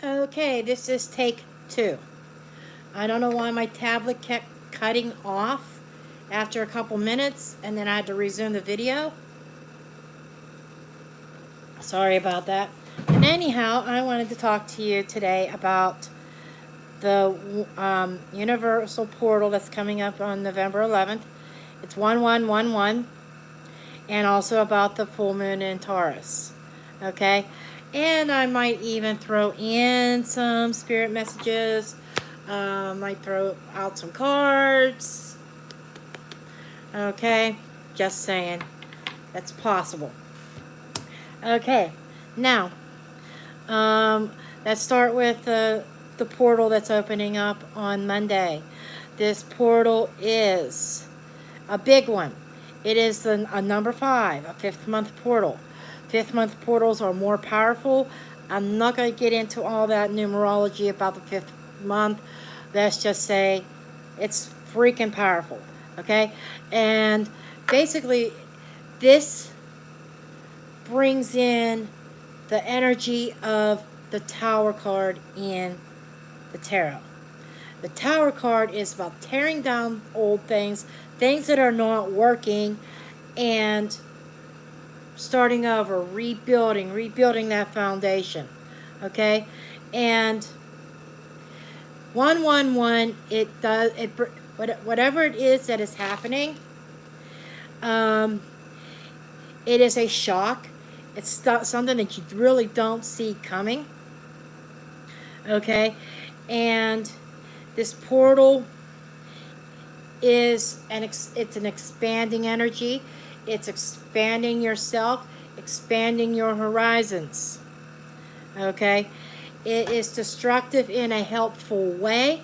Okay, this is take 2. I don't know why my tablet kept cutting off after a couple minutes, and then I had to resume the video. Sorry about that. And anyhow, I wanted to talk to you today about the universal portal that's coming up on November 11th. It's 1111, and also about the full moon in Taurus. Okay? And I might even throw in some spirit messages. Might throw out some cards. Okay? Just saying. That's possible. Okay. Now, let's start with the portal that's opening up on Monday. This portal is a big one. It is a number 5, a 5th month portal. 5th month portals are more powerful. I'm not going to get into all that numerology about the 5th month. Let's just say it's freaking powerful. Okay? And basically, this brings in the energy of the Tower card in the tarot. The Tower card is about tearing down old things, things that are not working, and starting over, rebuilding that foundation. Okay? And 111, whatever it is that is happening, it is a shock. It's something that you really don't see coming. Okay? And this portal is it's an expanding energy. It's expanding yourself, expanding your horizons. Okay? It is destructive in a helpful way.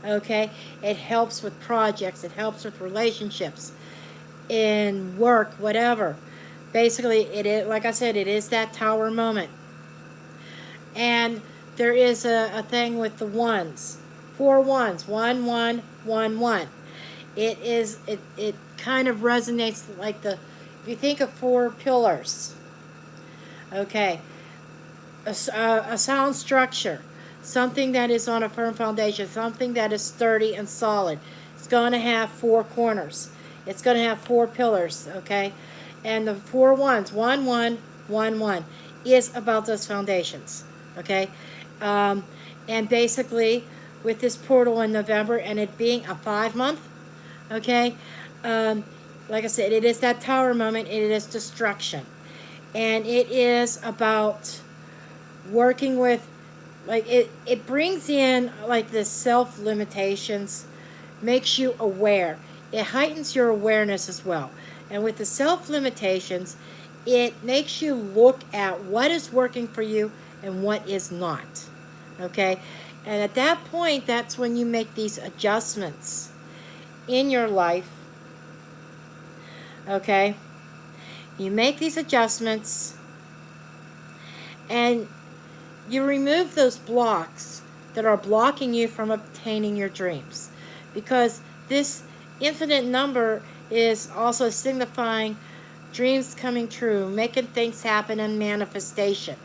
Okay? It helps with projects. It helps with relationships, in work, whatever. Basically, it is, like I said, it is that Tower moment. And there is a thing with the ones. 4 ones. 1, 1, 1, 1. It kind of resonates like if you think of 4 pillars. Okay. A sound structure. Something that is on a firm foundation. Something that is sturdy and solid. It's going to have 4 corners. It's going to have 4 pillars. Okay. And the 4 ones. 1, 1, 1, 1. Is about those foundations. Okay. And basically, with this portal in November and it being a 5 month, okay, like I said, it is that Tower moment. It is destruction, and it is about working with, like, it brings in like the self limitations, makes you aware. It heightens your awareness as well, and with the self limitations, it makes you look at what is working for you and what is not. Okay? And at that point, that's when you make these adjustments in your life. Okay? You make these adjustments and you remove those blocks that are blocking you from obtaining your dreams. Because this infinite number is also signifying dreams coming true, making things happen, and manifestation.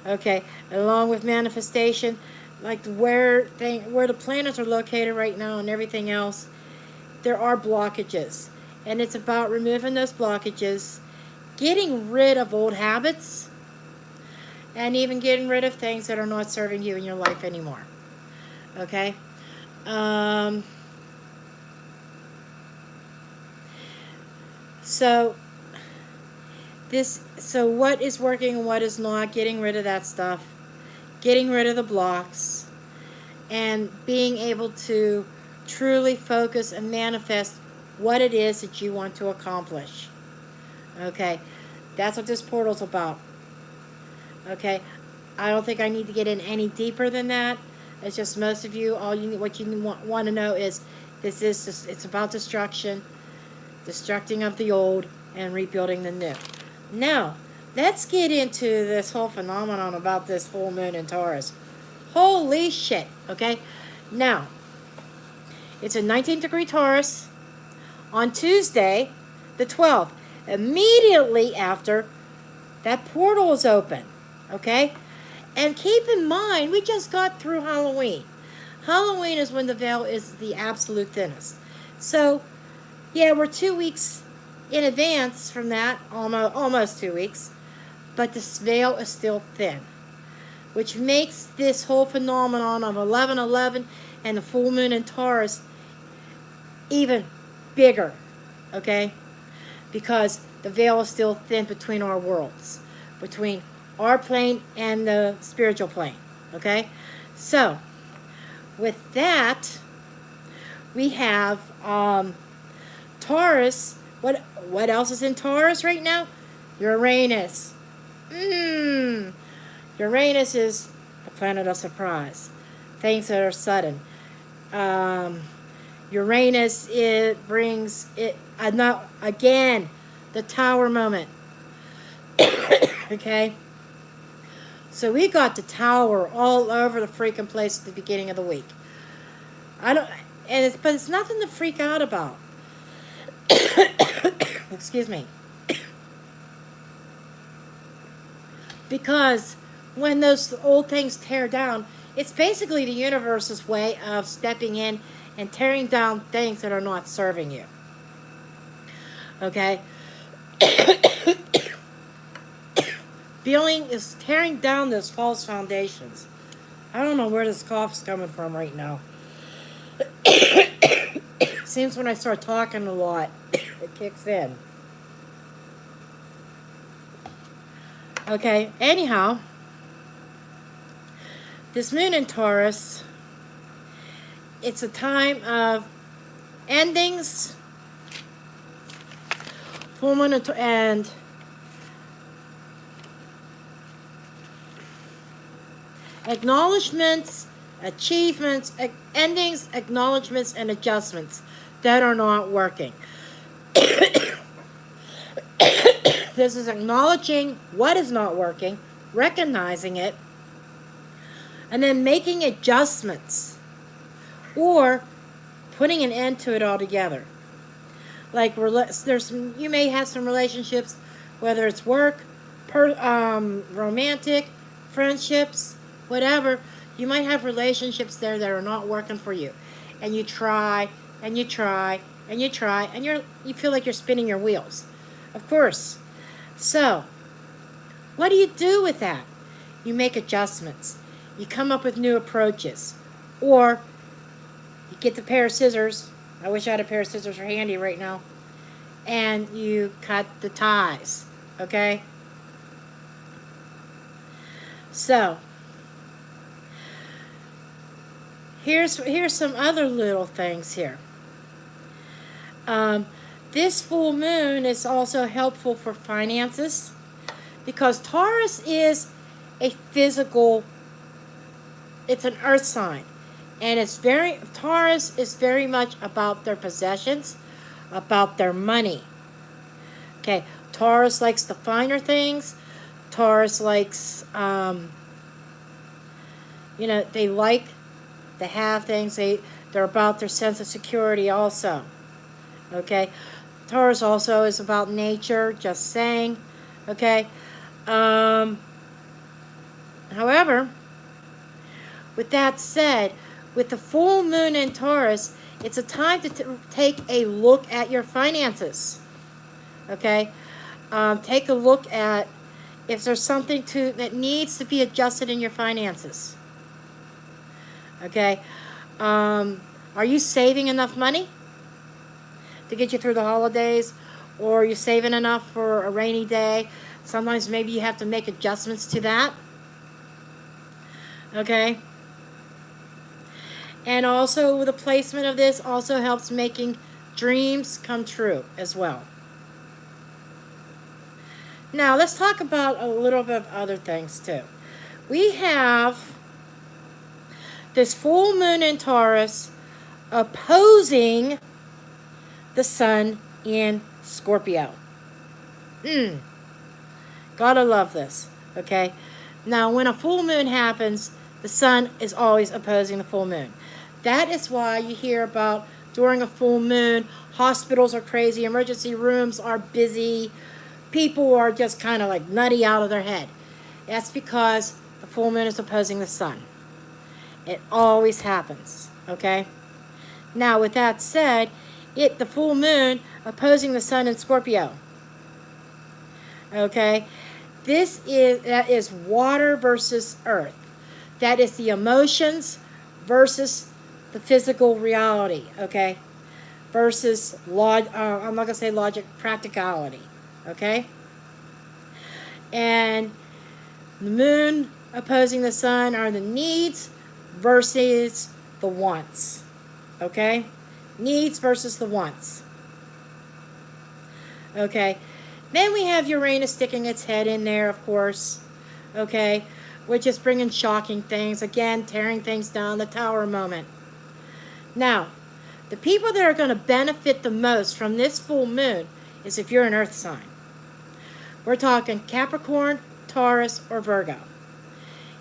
Okay, along with manifestation, like where the planets are located right now and everything else, there are blockages. And it's about removing those blockages, getting rid of old habits, and even getting rid of things that are not serving you in your life anymore. Okay? So what is working and what is not, getting rid of that stuff, getting rid of the blocks, and being able to truly focus and manifest what it is that you want to accomplish. Okay, that's what this portal's about. Okay, I don't think I need to get in any deeper than that. It's just most of you, what you want to know is it's about destruction, destructing of the old and rebuilding the new. Now, let's get into this whole phenomenon about this full moon in Taurus. Holy shit, okay? Now, it's a 19-degree Taurus on Tuesday, the 12th, immediately after that portal is open. Okay? And keep in mind, we just got through Halloween. Halloween is when the veil is the absolute thinnest. So, yeah, we're 2 weeks in advance from that, almost 2 weeks, but this veil is still thin, which makes this whole phenomenon of 11/11 and the full moon in Taurus even bigger, okay? Because the veil is still thin between our worlds, between our plane and the spiritual plane, okay? So, with that, we have Taurus. What else is in Taurus right now? Uranus. Uranus is the planet of surprise. Things that are sudden. Uranus, it brings it again the tower moment. Okay? So we got the tower all over the freaking place at the beginning of the week. But it's nothing to freak out about. Excuse me. Because when those old things tear down, it's basically the universe's way of stepping in and tearing down things that are not serving you. Okay? Feeling is tearing down those false foundations. I don't know where this cough's coming from right now. Seems when I start talking a lot, it kicks in. Okay, anyhow, this moon in Taurus, it's a time of endings, full moon and acknowledgments, achievements, endings, acknowledgments, and adjustments that are not working. This is acknowledging what is not working, recognizing it, and then making adjustments or putting an end to it altogether. Like you may have some relationships, whether it's work, romantic, friendships, whatever. You might have relationships there that are not working for you, and you try and you try and you try, and you feel like you're spinning your wheels. Of course. So, what do you do with that? You make adjustments. You come up with new approaches. Or you get the pair of scissors. I wish I had a pair of scissors for handy right now. And you cut the ties. Okay? So, here's some other little things here. This full moon is also helpful for finances because Taurus is a physical, it's an earth sign. And Taurus is very much about their possessions, about their money. Okay, Taurus likes the finer things. Taurus likes, they like to have things. They're about their sense of security also. Okay, Taurus also is about nature, just saying. Okay, however, with that said, with the full moon in Taurus, it's a time to take a look at your finances. Okay, take a look at if there's something that needs to be adjusted in your finances. Okay, are you saving enough money to get you through the holidays, or are you saving enough for a rainy day? Sometimes maybe you have to make adjustments to that. Okay. And also the placement of this also helps making dreams come true as well. Now let's talk about a little bit of other things too. We have this full moon in Taurus opposing the sun in Scorpio. Gotta love this, okay? Now, when a full moon happens, the sun is always opposing the full moon. That is why you hear about during a full moon, hospitals are crazy, emergency rooms are busy, people are just kind of like nutty out of their head. That's because the full moon is opposing the sun. It always happens, okay? Now, with that said, the full moon opposing the sun in Scorpio, okay? That is water versus earth. That is the emotions versus the physical reality, okay? Versus, I'm not going to say logic, practicality, okay? And the moon opposing the sun are the needs versus the wants, okay? Needs versus the wants, okay? Then we have Uranus sticking its head in there, of course, okay? Which is bringing shocking things, again, tearing things down, the tower moment. Now, the people that are going to benefit the most from this full moon is if you're an earth sign. We're talking Capricorn, Taurus, or Virgo.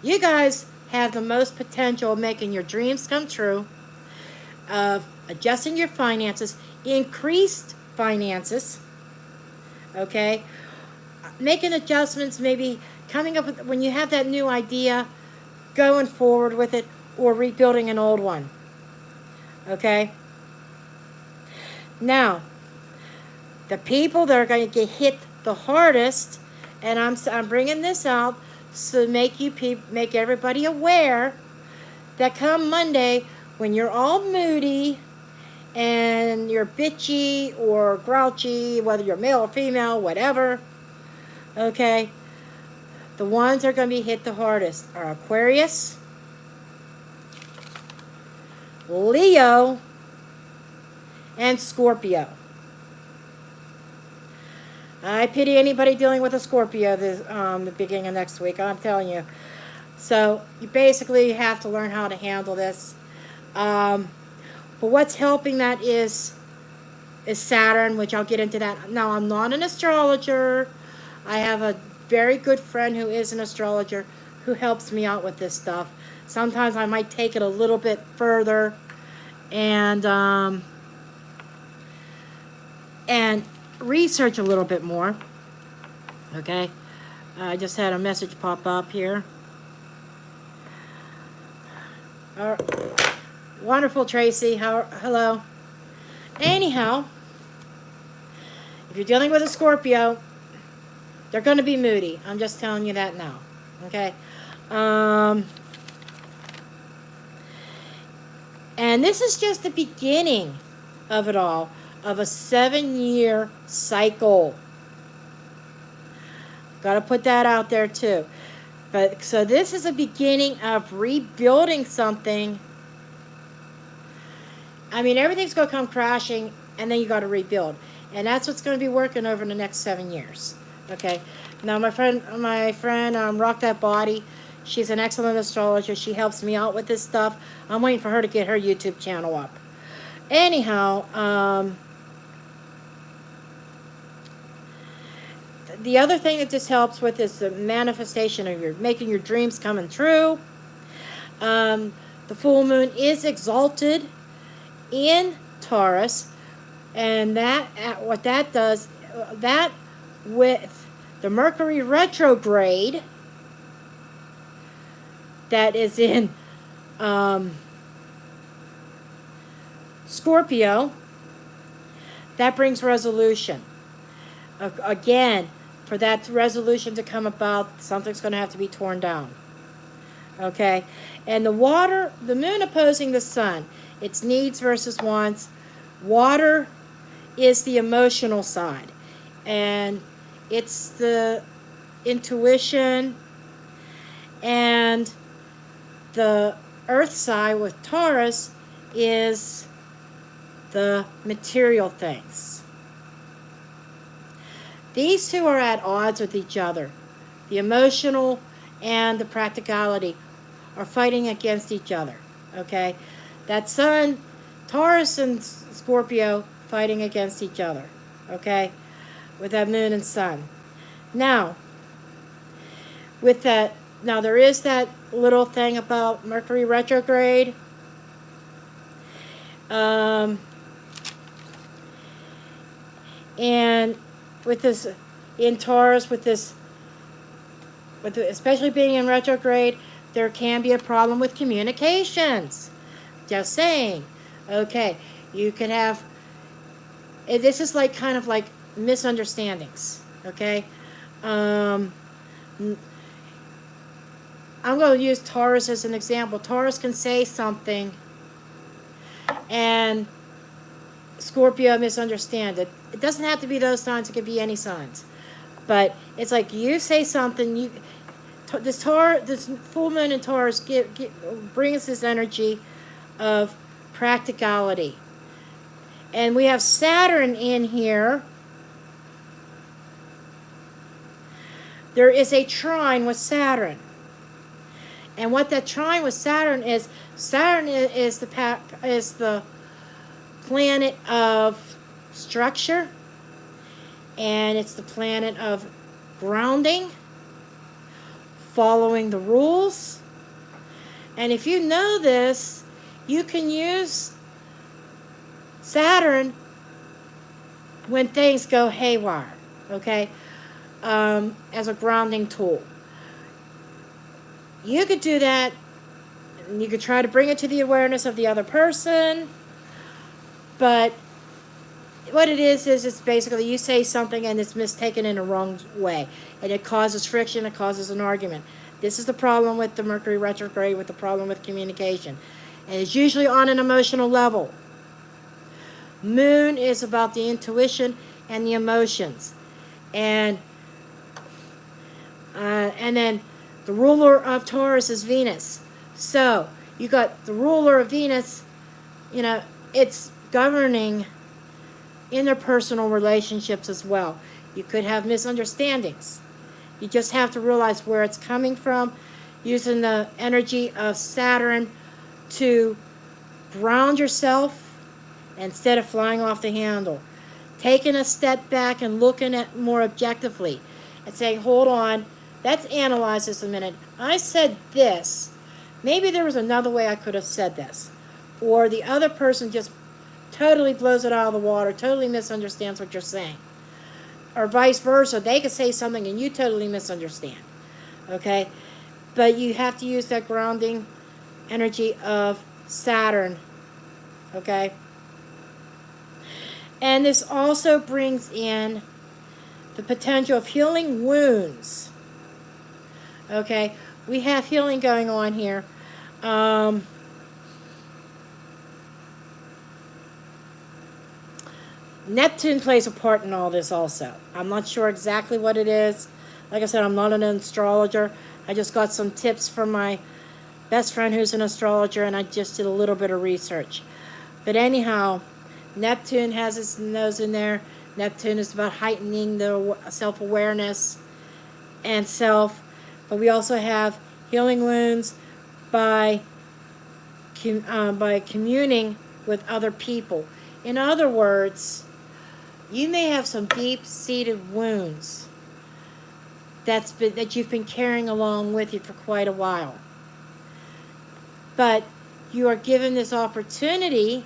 You guys have the most potential of making your dreams come true, of adjusting your finances, increased finances, okay? Making adjustments, maybe coming up with, when you have that new idea, going forward with it, or rebuilding an old one, okay? Now, the people that are going to get hit the hardest, and I'm bringing this out so to make everybody aware that come Monday, when you're all moody and you're bitchy or grouchy, whether you're male or female, whatever, okay, the ones that are going to be hit the hardest are Aquarius, Leo, and Scorpio. I pity anybody dealing with a Scorpio the beginning of next week, I'm telling you. So you basically have to learn how to handle this. But what's helping that is Saturn, which I'll get into that. Now, I'm not an astrologer. I have a very good friend who is an astrologer who helps me out with this stuff. Sometimes I might take it a little bit further and research a little bit more. Okay, I just had a message pop up here. Wonderful, Tracy. Hello. Anyhow, if you're dealing with a Scorpio, they're going to be moody. I'm just telling you that now. Okay. And this is just the beginning of it all, of a 7-year cycle. Got to put that out there too. But so this is a beginning of rebuilding something. I mean, everything's going to come crashing, and then you got to rebuild. And that's what's going to be working over the next 7 years. Okay. Now, my friend, Rock That Body, she's an excellent astrologer. She helps me out with this stuff. I'm waiting for her to get her YouTube channel up. Anyhow, the other thing that this helps with is the manifestation of making your dreams coming true. The full moon is exalted in Taurus, and what that does, that with the Mercury retrograde that is in Scorpio, that brings resolution. Again, for that resolution to come about, something's going to have to be torn down. Okay? And the moon opposing the sun, it's needs versus wants. Water is the emotional side. And it's the intuition. And the earth side with Taurus is the material things. These two are at odds with each other. The emotional and the practicality are fighting against each other. Okay? That sun, Taurus and Scorpio fighting against each other. Okay? With that moon and sun. Now, with that, now there is that little thing about Mercury retrograde. And with this in Taurus, with this especially being in retrograde, there can be a problem with communications. Just saying. Okay, you could have, this is like kind of like misunderstandings. Okay, um, I'm going to use Taurus as an example. Taurus can say something and Scorpio misunderstand it. It doesn't have to be those signs. It could be any signs. But it's like you say something. This full moon in Taurus brings this energy of practicality, and we have Saturn in here. There is a trine with Saturn, and what that trine with Saturn is the planet of structure, and it's the planet of grounding, following the rules. And if you know this, you can use Saturn when things go haywire, okay, as a grounding tool. You could do that, and you could try to bring it to the awareness of the other person, but what it is it's basically you say something and it's mistaken in a wrong way, and it causes friction, it causes an argument. This is the problem with the Mercury retrograde, with the problem with communication. And it's usually on an emotional level. Moon is about the intuition and the emotions. And then the ruler of Taurus is Venus. So you got the ruler of Venus, it's governing interpersonal relationships as well. You could have misunderstandings. You just have to realize where it's coming from, using the energy of Saturn to ground yourself instead of flying off the handle. Taking a step back and looking at more objectively and saying, hold on, let's analyze this a minute. I said this. Maybe there was another way I could have said this. Or the other person just totally blows it out of the water, totally misunderstands what you're saying. Or vice versa. They could say something and you totally misunderstand. Okay? But you have to use that grounding energy of Saturn. Okay? And this also brings in the potential of healing wounds. Okay? We have healing going on here. Neptune plays a part in all this also. I'm not sure exactly what it is. Like I said, I'm not an astrologer. I just got some tips from my best friend who's an astrologer, and I just did a little bit of research. But anyhow, Neptune has its nose in there. Neptune is about heightening the self-awareness and self. But we also have healing wounds by communing with other people. In other words, you may have some deep-seated wounds that you've been carrying along with you for quite a while. But you are given this opportunity,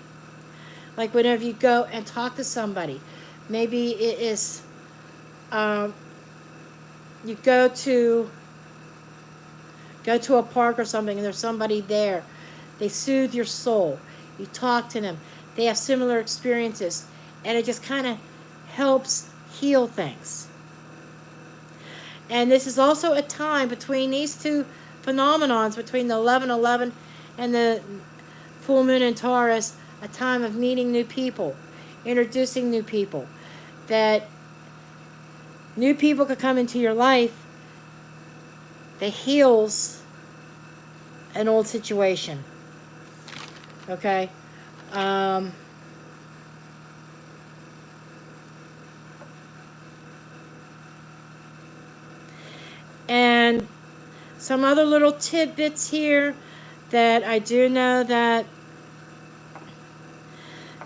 like whenever you go and talk to somebody. Maybe it is, you go to a park or something and there's somebody there. They soothe your soul. You talk to them. They have similar experiences. And it just kind of helps heal things. And this is also a time between these two phenomenons, between the 11/11 and the full moon in Taurus, a time of meeting new people, introducing new people. That new people could come into your life that heals an old situation. Okay? And some other little tidbits here that I do know that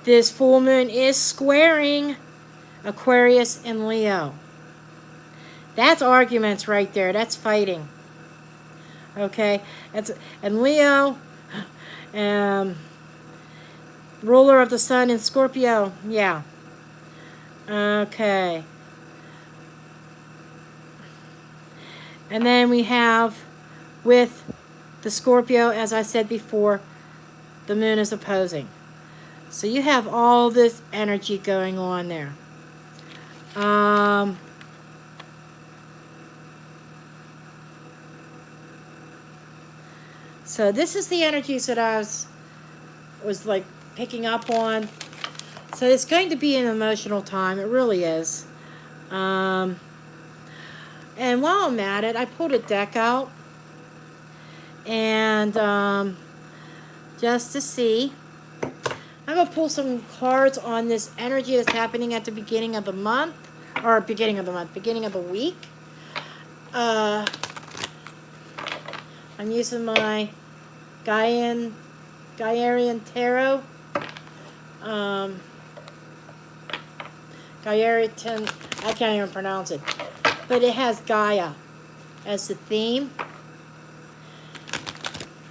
this full moon is squaring Aquarius and Leo. That's arguments right there. That's fighting. Okay? And Leo, ruler of the sun in Scorpio. Yeah. Okay. And then we have with the Scorpio, as I said before, the moon is opposing. So you have all this energy going on there. So this is the energies that I was like picking up on. So it's going to be an emotional time. It really is. And while I'm at it, I pulled a deck out. And just to see, I'm going to pull some cards on this energy that's happening at the beginning of the month. Or beginning of the week. I'm using my Gaian Tarot. Gaiarian, I can't even pronounce it. But it has Gaia as the theme.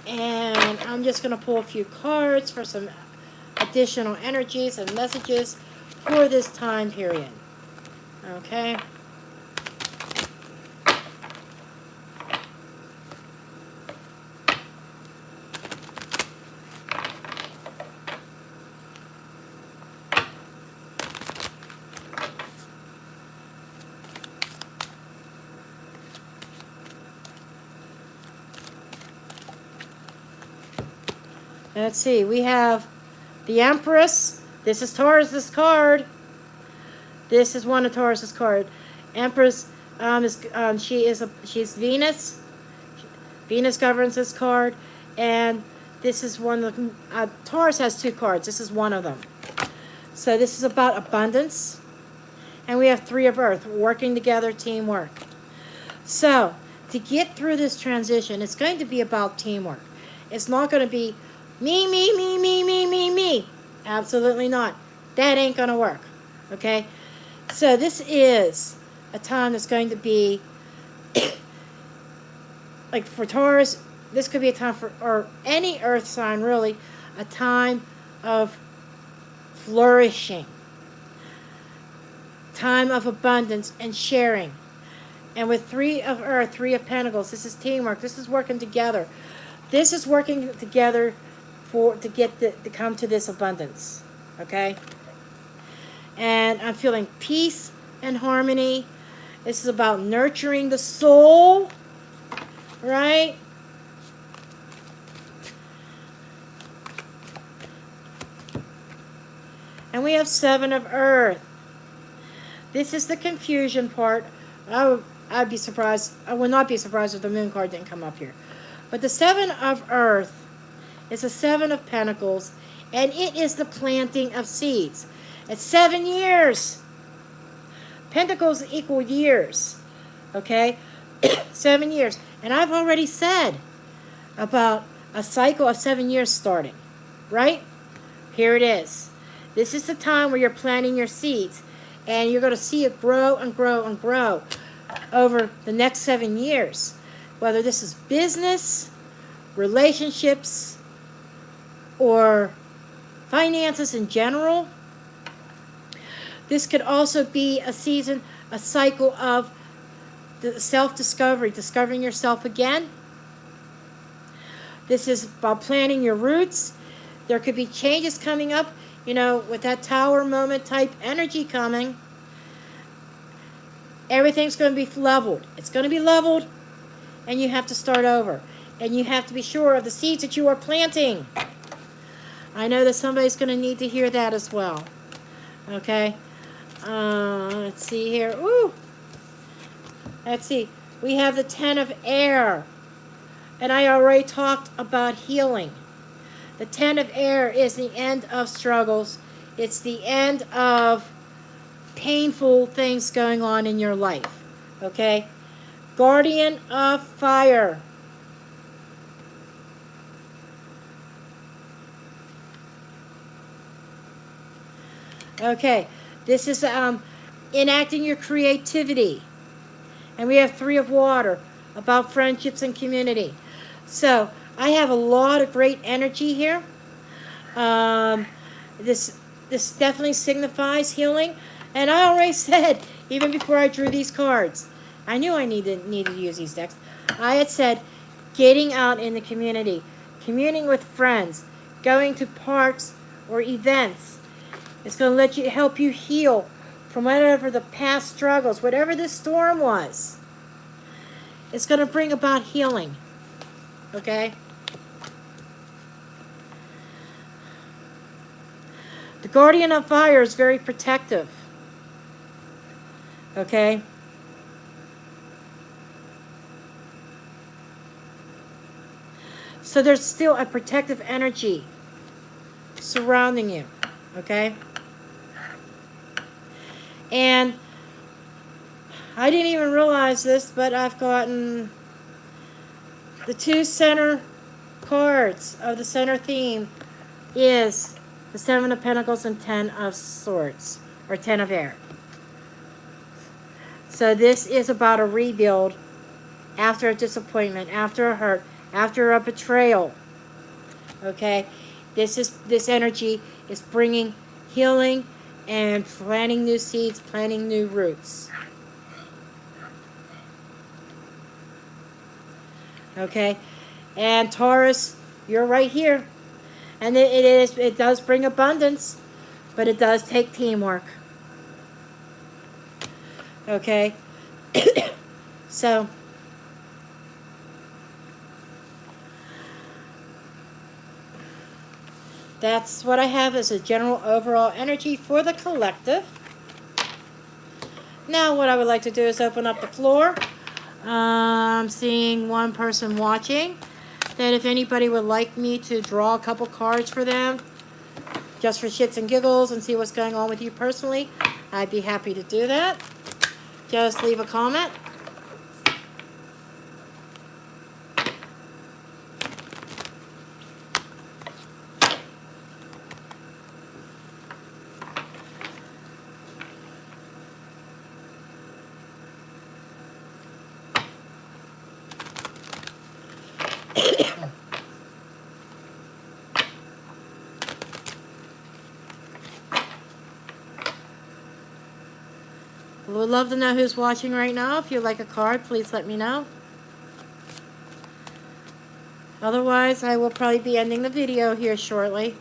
And I'm just going to pull a few cards for some additional energies and messages for this time period. Okay. Let's see, we have the Empress. This is Taurus's card. This is one of Taurus's card. Empress she's Venus. Venus governs this card, and this is one of the, Taurus has two cards. This is one of them. So this is about abundance, and we have three of Earth, working together, teamwork. So to get through this transition, it's going to be about teamwork. It's not going to be me. Absolutely not. That ain't going to work. Okay? So this is a time that's going to be, like for Taurus, this could be a time for, or any earth sign really, a time of flourishing. Time of abundance and sharing. And with three of Earth, three of Pentacles, this is teamwork. This is working together. This is working together to come to this abundance. Okay? And I'm feeling peace and harmony. This is about nurturing the soul. Right? And we have Seven of Earth. This is the confusion part. I'd be surprised. I would not be surprised if the Moon card didn't come up here. But the Seven of Earth is a Seven of Pentacles, and it is the planting of seeds. It's 7 years. Pentacles equal years. Okay? 7 years. And I've already said about a cycle of 7 years starting. Right? Here it is. This is the time where you're planting your seeds. And you're going to see it grow and grow and grow over the next 7 years. Whether this is business, relationships, or finances in general. This could also be a season, a cycle of the self-discovery, discovering yourself again. This is about planting your roots. There could be changes coming up, you know, with that Tower moment type energy coming. Everything's going to be leveled. It's going to be leveled, and you have to start over. And you have to be sure of the seeds that you are planting. I know that somebody's going to need to hear that as well. Okay? Let's see here. Ooh. Let's see. We have the Ten of Air. And I already talked about healing. The Ten of Air is the end of struggles. It's the end of painful things going on in your life. Okay? Guardian of Fire. Okay, this is enacting your creativity. And we have Three of Water, about friendships and community. So, I have a lot of great energy here. This definitely signifies healing. And I already said, even before I drew these cards, I knew I needed to use these decks. I had said getting out in the community, communing with friends, going to parks or events. It's going to let you help you heal from whatever the past struggles, whatever this storm was. It's going to bring about healing. Okay? The Guardian of Fire is very protective. Okay? So there's still a protective energy surrounding you. Okay? And I didn't even realize this, but I've gotten the 2 center cards of the center theme is the 7 of Pentacles and 10 of Swords, or 10 of Air. So this is about a rebuild after a disappointment, after a hurt, after a betrayal. Okay? This energy is bringing healing and planting new seeds, planting new roots. Okay? And Taurus, you're right here. And it does bring abundance, but it does take teamwork. Okay? So that's what I have as a general overall energy for the collective. Now what I would like to do is open up the floor. I'm seeing one person watching. That if anybody would like me to draw a couple cards for them, just for shits and giggles and see what's going on with you personally, I'd be happy to do that. Just leave a comment. I would love to know who's watching right now. If you'd like a card, please let me know. Otherwise, I will probably be ending the video here shortly.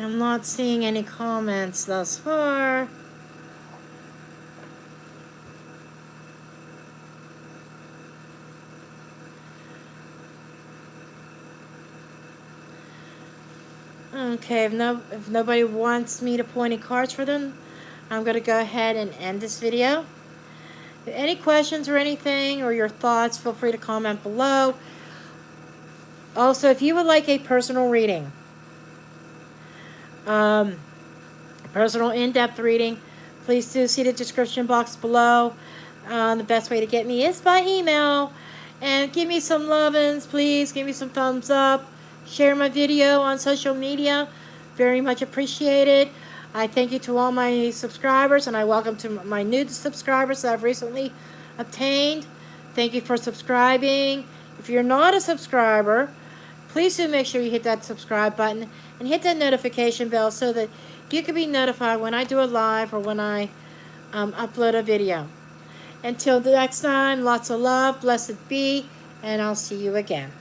I'm not seeing any comments thus far. Okay, if nobody wants me to pull any cards for them, I'm going to go ahead and end this video. If any questions or anything, or your thoughts, feel free to comment below. Also, if you would like a personal reading, personal in-depth reading, please do see the description box below. The best way to get me is by email. And give me some lovin's, please. Give me some thumbs up. Share my video on social media. Very much appreciated. I thank you to all my subscribers, and I welcome to my new subscribers that I've recently obtained. Thank you for subscribing. If you're not a subscriber, please do make sure you hit that subscribe button and hit that notification bell so that you can be notified when I do a live or when I upload a video. Until the next time, lots of love, blessed be, and I'll see you again.